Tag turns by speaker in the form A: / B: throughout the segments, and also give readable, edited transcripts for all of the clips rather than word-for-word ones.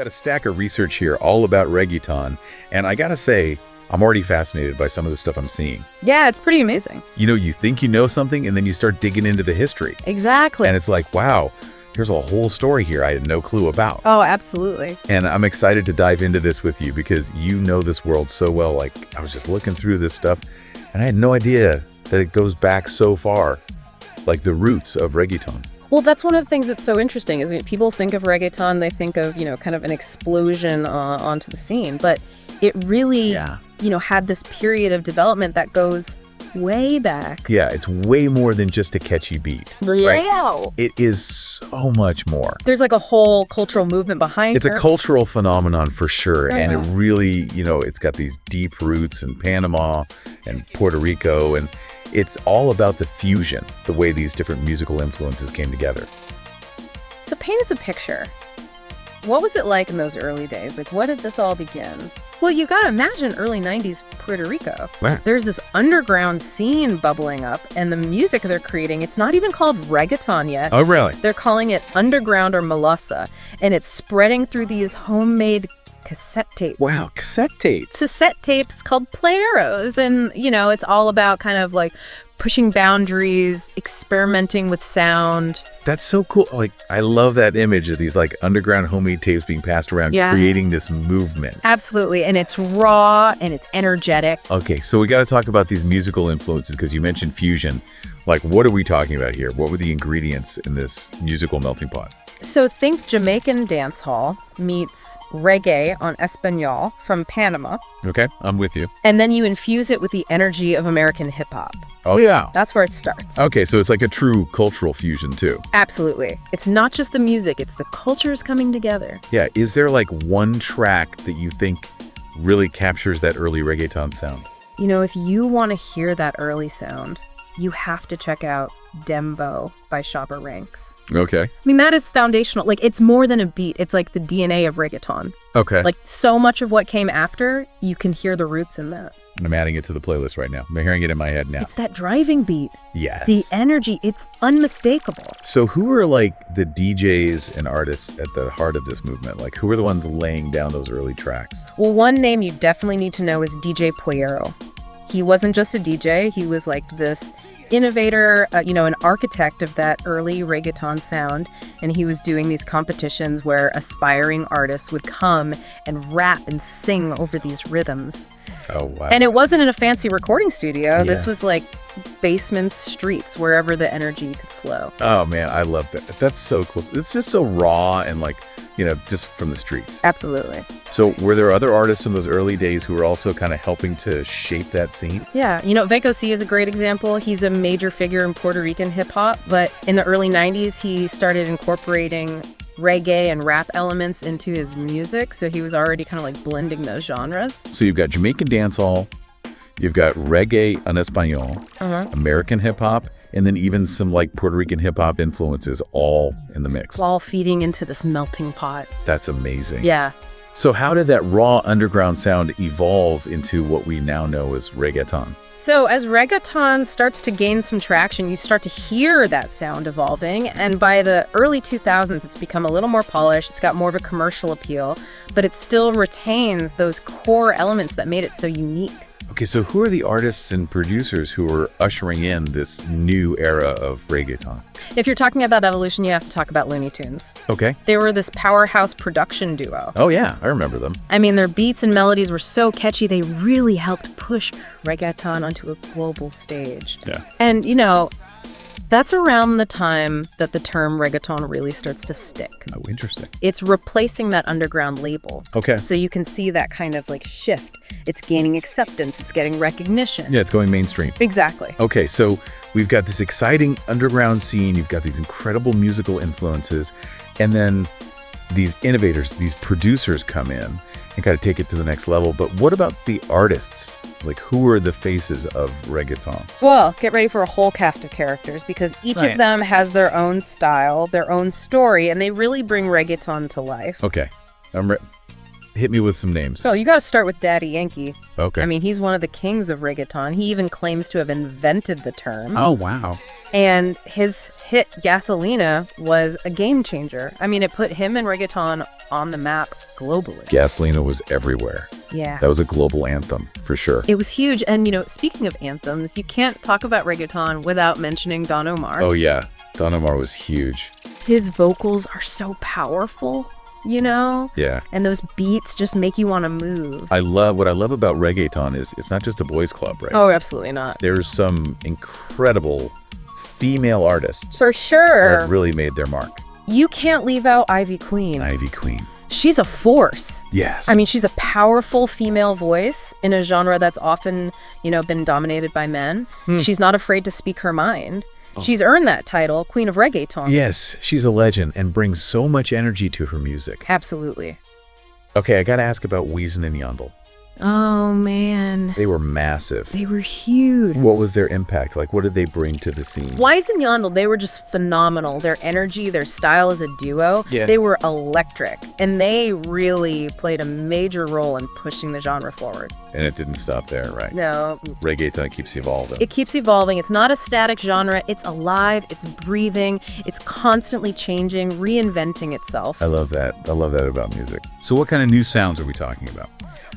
A: got a stack of research here all about Regeeaton, and I gotta say, I'm already fascinated by some of the stuff I'm seeing.
B: Yeah, it's pretty amazing.
A: You think you know something, and then you start digging into the history.
B: Exactly.
A: And it's like, wow, there's a whole story here I had no clue about.
B: Oh, absolutely.
A: And I'm excited to dive into this with you because you know this world so well. Like, I was just looking through this stuff, and I had no idea that it goes back so far, like the roots of Regeeaton.
B: Well, that's one of the things that's so interesting is people think of Regeeaton, they think of, kind of an explosion onto the scene. But it really, had this period of development that goes way back.
A: Yeah, it's way more than just a catchy beat.
B: Yeah.
A: Right? It is so much more.
B: There's like a whole cultural movement behind it.
A: It's a cultural phenomenon for sure.
B: Yeah.
A: And it really, it's got these deep roots in Panama and Puerto Rico. And it's all about the fusion, the way these different musical influences came together.
B: So paint us a picture. What was it like in those early days? Like, what did this all begin? Well, you got to imagine early 90s Puerto Rico.
A: Wow.
B: There's this underground scene bubbling up, and the music they're creating, it's not even called reggaeton yet.
A: Oh, really?
B: They're calling it underground or melissa, and it's spreading through these homemade cassette tapes.
A: Wow, cassette tapes.
B: Cassette tapes called playeros, and, it's all about kind of like pushing boundaries, experimenting with sound.
A: That's so cool. Like, I love that image of these like underground homemade tapes being passed around, creating this movement.
B: Absolutely. And it's raw and it's energetic.
A: Okay, so we got to talk about these musical influences because you mentioned fusion. Like, what are we talking about here? What were the ingredients in this musical melting pot?
B: So think Jamaican dancehall meets reggae en Espanol from Panama.
A: Okay, I'm with you.
B: And then you infuse it with the energy of American hip hop.
A: Oh, yeah.
B: That's where it starts.
A: Okay, so it's like a true cultural fusion, too.
B: Absolutely. It's not just the music, it's the cultures coming together.
A: Yeah, is there like one track that you think really captures that early reggaeton sound?
B: If you want to hear that early sound, you have to check out Dembo by Shabba Ranks.
A: Okay.
B: I mean, that is foundational. Like, it's more than a beat. It's like the DNA of reggaeton.
A: Okay.
B: Like, so much of what came after, you can hear the roots in that.
A: I'm adding it to the playlist right now. I'm hearing it in my head now.
B: It's that driving beat.
A: Yes.
B: The energy, it's unmistakable.
A: So who are like the DJs and artists at the heart of this movement? Like, who are the ones laying down those early tracks?
B: Well, one name you definitely need to know is DJ Puero. He wasn't just a DJ. He was like this innovator, an architect of that early reggaeton sound. And he was doing these competitions where aspiring artists would come and rap and sing over these rhythms.
A: Oh, wow.
B: And it wasn't in a fancy recording studio.
A: Yeah.
B: This was like basements, streets, wherever the energy could flow.
A: Oh, man, I love that. That's so cool. It's just so raw and like, just from the streets.
B: Absolutely.
A: So were there other artists in those early days who were also kind of helping to shape that scene?
B: Yeah. Veco C is a great example. He's a major figure in Puerto Rican hip hop, but in the early 90s, he started incorporating reggae and rap elements into his music. So he was already kind of like blending those genres.
A: So you've got Jamaican dancehall, you've got reggae en Espanol, American hip hop, and then even some like Puerto Rican hip hop influences all in the mix.
B: It's all feeding into this melting pot.
A: That's amazing.
B: Yeah.
A: So how did that raw underground sound evolve into what we now know as reggaeton?
B: So as reggaeton starts to gain some traction, you start to hear that sound evolving. And by the early 2000s, it's become a little more polished. It's got more of a commercial appeal, but it still retains those core elements that made it so unique.
A: Okay, so who are the artists and producers who are ushering in this new era of reggaeton?
B: If you're talking about evolution, you have to talk about Looney Tunes.
A: Okay.
B: They were this powerhouse production duo.
A: Oh, yeah, I remember them.
B: I mean, their beats and melodies were so catchy, they really helped push reggaeton onto a global stage.
A: Yeah.
B: And, that's around the time that the term reggaeton really starts to stick.
A: Oh, interesting.
B: It's replacing that underground label.
A: Okay.
B: So you can see that kind of like shift. It's gaining acceptance. It's getting recognition.
A: Yeah, it's going mainstream.
B: Exactly.
A: Okay, so we've got this exciting underground scene. You've got these incredible musical influences. And then these innovators, these producers come in and kind of take it to the next level. But what about the artists? Like, who are the faces of reggaeton?
B: Well, get ready for a whole cast of characters because each of them has their own style, their own story, and they really bring reggaeton to life.
A: Okay, I'm ready. Hit me with some names.
B: So you got to start with Daddy Yankee.
A: Okay.
B: I mean, he's one of the kings of reggaeton. He even claims to have invented the term.
A: Oh, wow.
B: And his hit Gasolina was a game changer. I mean, it put him and reggaeton on the map globally.
A: Gasolina was everywhere.
B: Yeah.
A: That was a global anthem, for sure.
B: It was huge. And, speaking of anthems, you can't talk about reggaeton without mentioning Don Omar.
A: Oh, yeah. Don Omar was huge.
B: His vocals are so powerful,
A: Yeah.
B: And those beats just make you want to move.
A: What I love about reggaeton is it's not just a boys club, right?
B: Oh, absolutely not.
A: There's some incredible female artists
B: For
A: that
B: sure.
A: have really made their mark.
B: You can't leave out Ivy Queen.
A: Ivy Queen.
B: She's a force.
A: Yes.
B: I mean, she's a powerful female voice in a genre that's often, been dominated by men. She's not afraid to speak her mind. She's earned that title, Queen of Reggaeton.
A: Yes, she's a legend and brings so much energy to her music.
B: Absolutely.
A: Okay, I got to ask about Weezen and Yandel.
B: Oh, man.
A: They were massive.
B: They were huge.
A: What was their impact? Like, what did they bring to the scene?
B: Wise and Yandel, they were just phenomenal. Their energy, their style as a duo, they were electric. And they really played a major role in pushing the genre forward.
A: And it didn't stop there, right?
B: No.
A: Reggaeton keeps evolving.
B: It keeps evolving. It's not a static genre. It's alive. It's breathing. It's constantly changing, reinventing itself.
A: I love that. I love that about music. So what kind of new sounds are we talking about?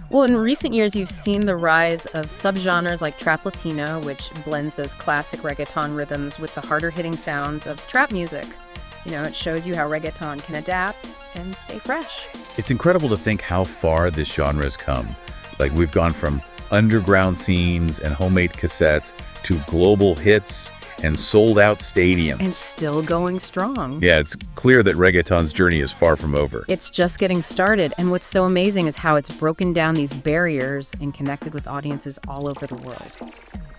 B: Well, in recent years, you've seen the rise of subgenres like Trap Latino, which blends those classic reggaeton rhythms with the harder-hitting sounds of trap music. It shows you how reggaeton can adapt and stay fresh.
A: It's incredible to think how far this genre has come. Like, we've gone from underground scenes and homemade cassettes to global hits and sold-out stadiums.
B: And still going strong.
A: Yeah, it's clear that reggaeton's journey is far from over.
B: It's just getting started, and what's so amazing is how it's broken down these barriers and connected with audiences all over the world.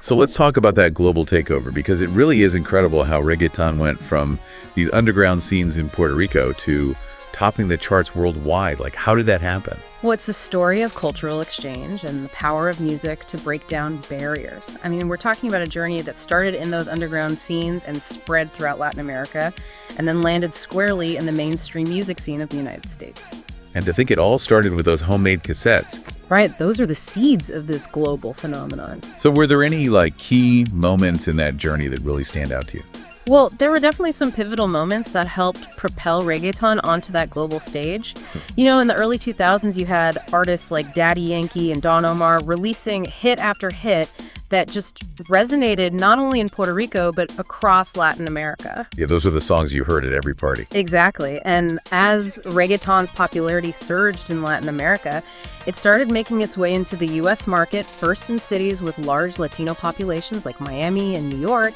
A: So let's talk about that global takeover, because it really is incredible how reggaeton went from these underground scenes in Puerto Rico to topping the charts worldwide. Like, how did that happen?
B: Well, it's a story of cultural exchange and the power of music to break down barriers. I mean, we're talking about a journey that started in those underground scenes and spread throughout Latin America, and then landed squarely in the mainstream music scene of the United States.
A: And to think it all started with those homemade cassettes.
B: Right, those are the seeds of this global phenomenon.
A: So were there any key moments in that journey that really stand out to you?
B: Well, there were definitely some pivotal moments that helped propel reggaeton onto that global stage. In the early 2000s, you had artists like Daddy Yankee and Don Omar releasing hit after hit that just resonated not only in Puerto Rico, but across Latin America.
A: Yeah, those are the songs you heard at every party.
B: Exactly. And as reggaeton's popularity surged in Latin America, it started making its way into the U.S. market, first in cities with large Latino populations like Miami and New York,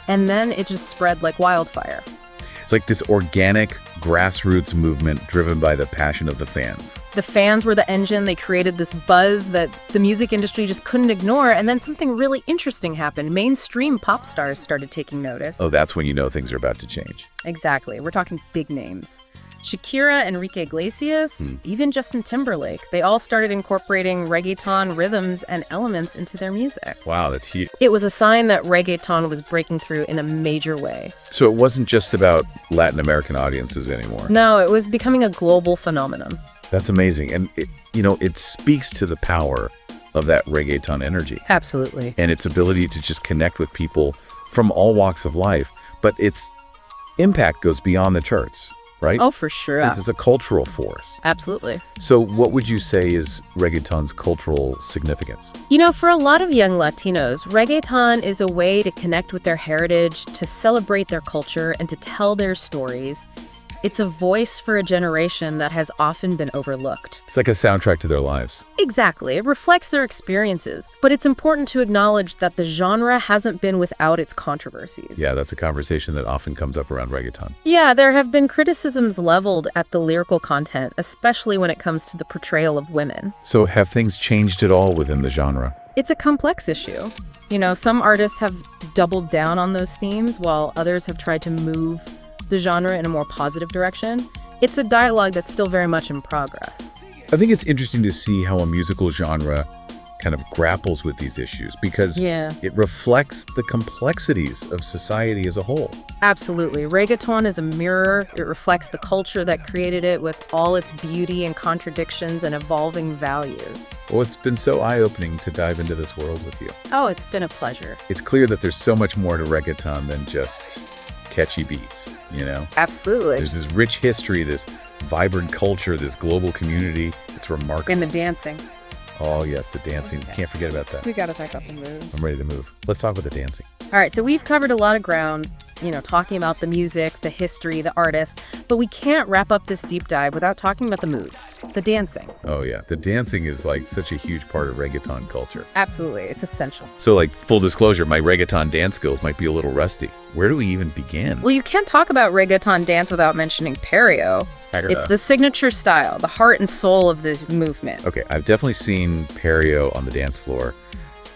B: and then it just spread like wildfire.
A: It's like this organic grassroots movement driven by the passion of the fans.
B: The fans were the engine. They created this buzz that the music industry just couldn't ignore. And then something really interesting happened. Mainstream pop stars started taking notice.
A: Oh, that's when you know things are about to change.
B: Exactly. We're talking big names. Shakira, Enrique Iglesias, even Justin Timberlake, they all started incorporating reggaeton rhythms and elements into their music.
A: Wow, that's huge.
B: It was a sign that reggaeton was breaking through in a major way.
A: So it wasn't just about Latin American audiences anymore.
B: No, it was becoming a global phenomenon.
A: That's amazing. And, it speaks to the power of that reggaeton energy.
B: Absolutely.
A: And its ability to just connect with people from all walks of life. But its impact goes beyond the charts. Right?
B: Oh, for sure.
A: This is a cultural force.
B: Absolutely.
A: So what would you say is reggaeton's cultural significance?
B: For a lot of young Latinos, reggaeton is a way to connect with their heritage, to celebrate their culture, and to tell their stories. It's a voice for a generation that has often been overlooked.
A: It's like a soundtrack to their lives.
B: Exactly. It reflects their experiences. But it's important to acknowledge that the genre hasn't been without its controversies.
A: Yeah, that's a conversation that often comes up around reggaeton.
B: Yeah, there have been criticisms leveled at the lyrical content, especially when it comes to the portrayal of women.
A: So have things changed at all within the genre?
B: It's a complex issue. Some artists have doubled down on those themes, while others have tried to move the genre in a more positive direction. It's a dialogue that's still very much in progress.
A: I think it's interesting to see how a musical genre kind of grapples with these issues because
B: Yeah.
A: it reflects the complexities of society as a whole.
B: Absolutely. Reggaeton is a mirror. It reflects the culture that created it with all its beauty and contradictions and evolving values.
A: Well, it's been so eye-opening to dive into this world with you.
B: Oh, it's been a pleasure.
A: It's clear that there's so much more to reggaeton than just catchy beats, you know?
B: Absolutely.
A: There's this rich history, this vibrant culture, this global community. It's remarkable.
B: And the dancing.
A: Oh, yes, the dancing. Can't forget about that.
B: We got to talk about the moves.
A: I'm ready to move. Let's talk about the dancing.
B: All right, so we've covered a lot of ground, talking about the music, the history, the artists, but we can't wrap up this deep dive without talking about the moves, the dancing.
A: Oh, yeah. The dancing is like such a huge part of reggaeton culture.
B: Absolutely, it's essential.
A: So, like, full disclosure, my reggaeton dance skills might be a little rusty. Where do we even begin?
B: Well, you can't talk about reggaeton dance without mentioning perreo. It's the signature style, the heart and soul of the movement.
A: Okay, I've definitely seen perreo on the dance floor.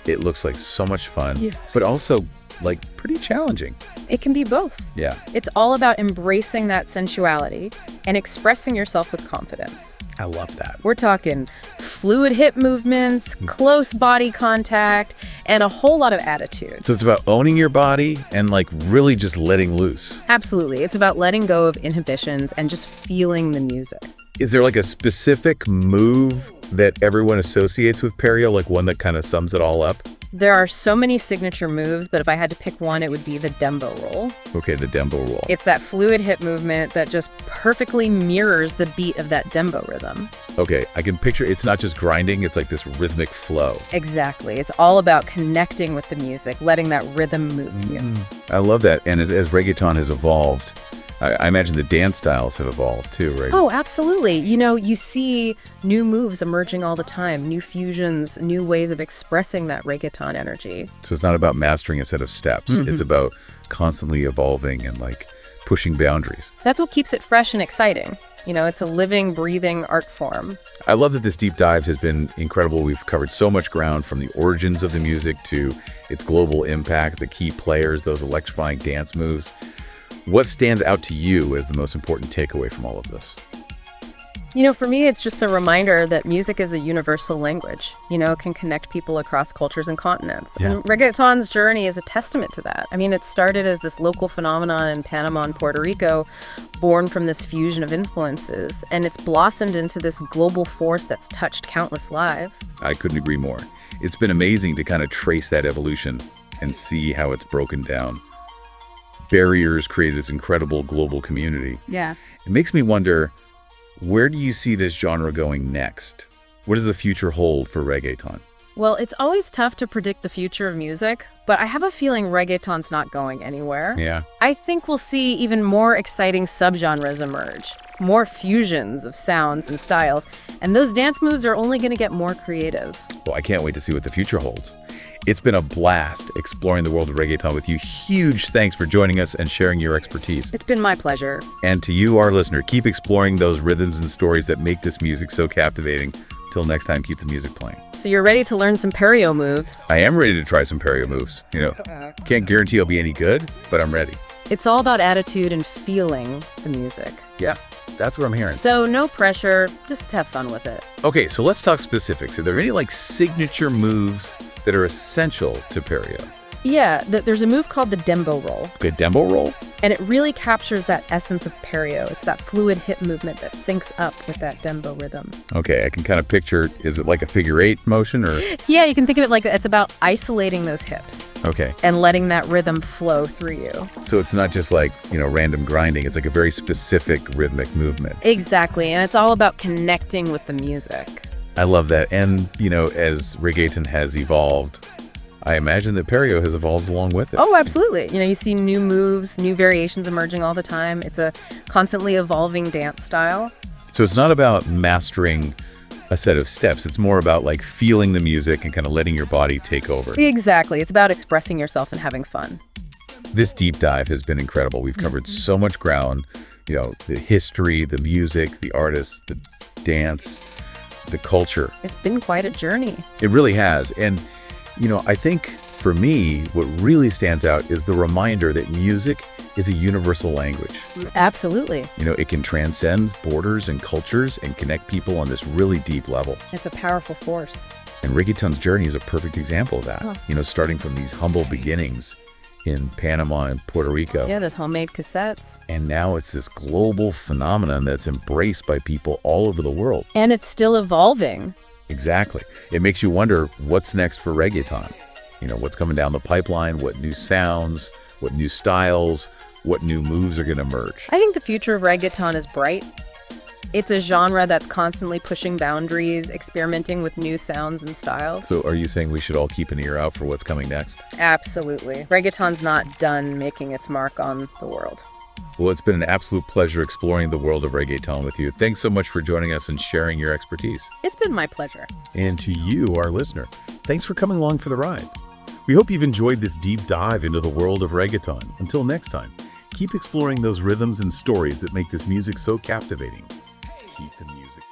A: It looks like so much fun, but also like pretty challenging.
B: It can be both.
A: Yeah.
B: It's all about embracing that sensuality and expressing yourself with confidence.
A: I love that.
B: We're talking fluid hip movements, close body contact, and a whole lot of attitude.
A: So it's about owning your body and like really just letting loose.
B: Absolutely. It's about letting go of inhibitions and just feeling the music.
A: Is there like a specific move that everyone associates with perreo, like one that kind of sums it all up?
B: There are so many signature moves, but if I had to pick one, it would be the dembo roll.
A: Okay, the dembo roll.
B: It's that fluid hip movement that just perfectly mirrors the beat of that dembo rhythm.
A: Okay, I can picture it's not just grinding, it's like this rhythmic flow.
B: Exactly. It's all about connecting with the music, letting that rhythm move you.
A: I love that. And as reggaeton has evolved, I imagine the dance styles have evolved too, right?
B: Oh, absolutely. You see new moves emerging all the time, new fusions, new ways of expressing that reggaeton energy.
A: So it's not about mastering a set of steps. It's about constantly evolving and like pushing boundaries.
B: That's what keeps it fresh and exciting. It's a living, breathing art form.
A: I love that this deep dive has been incredible. We've covered so much ground from the origins of the music to its global impact, the key players, those electrifying dance moves. What stands out to you as the most important takeaway from all of this?
B: For me, it's just the reminder that music is a universal language. It can connect people across cultures and continents.
A: Yeah.
B: And reggaeton's journey is a testament to that. It started as this local phenomenon in Panama and Puerto Rico, born from this fusion of influences, and it's blossomed into this global force that's touched countless lives.
A: I couldn't agree more. It's been amazing to kind of trace that evolution and see how it's broken down. Barriers created this incredible global community.
B: Yeah.
A: It makes me wonder, where do you see this genre going next? What does the future hold for reggaeton?
B: Well, it's always tough to predict the future of music, but I have a feeling reggaeton's not going anywhere.
A: Yeah.
B: I think we'll see even more exciting subgenres emerge, more fusions of sounds and styles, and those dance moves are only going to get more creative.
A: Well, I can't wait to see what the future holds. It's been a blast exploring the world of reggaeton with you. Huge thanks for joining us and sharing your expertise.
B: It's been my pleasure.
A: And to you, our listener, keep exploring those rhythms and stories that make this music so captivating. Till next time, keep the music playing.
B: So you're ready to learn some perreo moves?
A: I am ready to try some perreo moves. Can't guarantee I'll be any good, but I'm ready.
B: It's all about attitude and feeling the music.
A: Yeah, that's what I'm hearing.
B: So no pressure, just have fun with it.
A: Okay, so let's talk specifics. Are there any like signature moves that are essential to perreo?
B: Yeah, there's a move called the dembo roll.
A: Okay, dembo roll?
B: And it really captures that essence of perreo. It's that fluid hip movement that syncs up with that dembo rhythm.
A: Okay, I can kind of picture, is it like a figure eight motion or?
B: Yeah, you can think of it like it's about isolating those hips.
A: Okay.
B: And letting that rhythm flow through you.
A: So it's not just like, random grinding. It's like a very specific rhythmic movement.
B: Exactly, and it's all about connecting with the music.
A: I love that. And, as reggaeton has evolved, I imagine that perreo has evolved along with it.
B: Oh, absolutely. You see new moves, new variations emerging all the time. It's a constantly evolving dance style.
A: So it's not about mastering a set of steps. It's more about like feeling the music and kind of letting your body take over.
B: Exactly. It's about expressing yourself and having fun.
A: This deep dive has been incredible. We've covered so much ground, the history, the music, the artists, the dance, the culture.
B: It's been quite a journey.
A: It really has. And I think for me, what really stands out is the reminder that music is a universal language.
B: Absolutely.
A: It can transcend borders and cultures and connect people on this really deep level.
B: It's a powerful force.
A: And Regeeaton's journey is a perfect example of that.
B: Oh.
A: You know, starting from these humble beginnings in Panama and Puerto Rico.
B: Yeah, those homemade cassettes.
A: And now it's this global phenomenon that's embraced by people all over the world.
B: And it's still evolving.
A: Exactly. It makes you wonder what's next for Regeeaton. You know, what's coming down the pipeline, what new sounds, what new styles, what new moves are going to emerge.
B: I think the future of reggaeton is bright. It's a genre that's constantly pushing boundaries, experimenting with new sounds and styles.
A: So are you saying we should all keep an ear out for what's coming next?
B: Absolutely. Reggaeton's not done making its mark on the world.
A: Well, it's been an absolute pleasure exploring the world of Regeeaton with you. Thanks so much for joining us and sharing your expertise.
B: It's been my pleasure.
A: And to you, our listener, thanks for coming along for the ride. We hope you've enjoyed this deep dive into the world of reggaeton. Until next time, keep exploring those rhythms and stories that make this music so captivating. Keep the music